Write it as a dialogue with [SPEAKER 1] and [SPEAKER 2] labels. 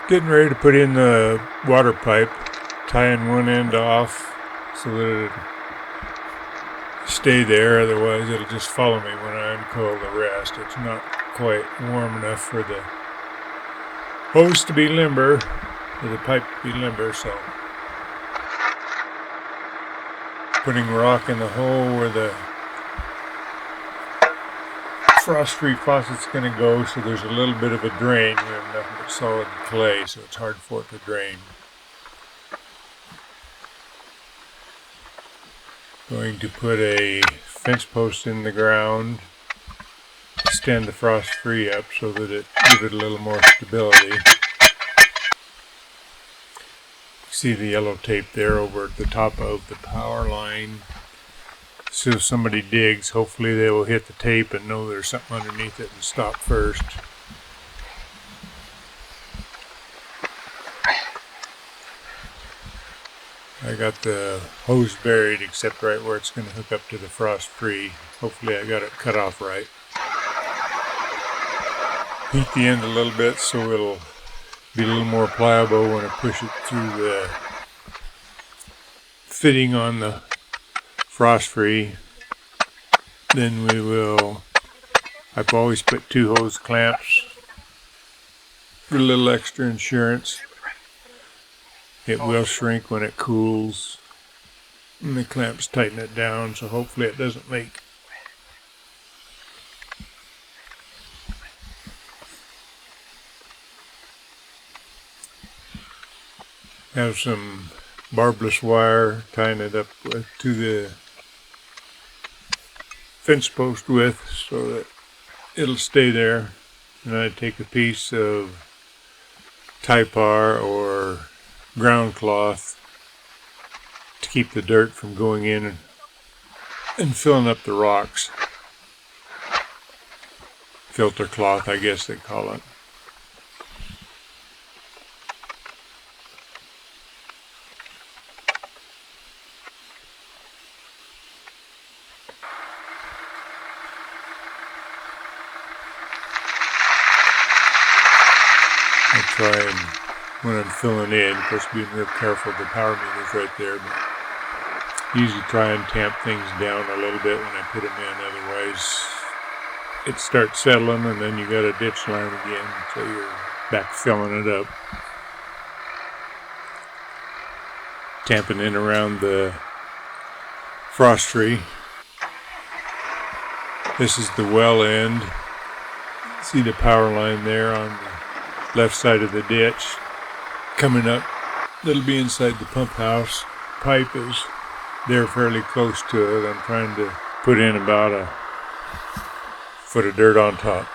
[SPEAKER 1] Getting ready to put in the water pipe, tying one end off so that it'll stay there, otherwise it'll just follow me when I uncoil the rest. It's not quite warm enough for the hose to be limber, or the pipe to be limber, so putting rock in the hole where the frost-free faucet's going to go, so there's a little bit of a drain. We have nothing but solid clay, so it's hard for it to drain. Going to put a fence post in the ground to stand the frost-free up so that it gives it a little more stability. See the yellow tape there over at the top of the power line. So if somebody digs, hopefully they will hit the tape and know there's something underneath it and stop first. I got the hose buried except right where it's going to hook up to the frost-free. Hopefully I got it cut off right. Heat the end a little bit so it'll be a little more pliable when I push it through the fitting on the frost-free. Then I've always put 2 hose clamps for a little extra insurance. It will shrink when it cools, and the clamps tighten it down, so hopefully it doesn't leak. Have some barbless wire tying it up to the fence post with so that it'll stay there. And I take a piece of Typar or ground cloth to keep the dirt from going in and filling up the rocks. Filter cloth, I guess they call it. I try and, when I'm filling in, of course being real careful, the power meter's right there, but usually try and tamp things down a little bit when I put them in, otherwise it starts settling and then you got a ditch line again, so you're back filling it up. Tamping in around the frost tree. This is the well end. See the power line there on the left side of the ditch coming up. That'll be inside the pump house. Pipe is there fairly close to it. I'm trying to put in about a foot of dirt on top.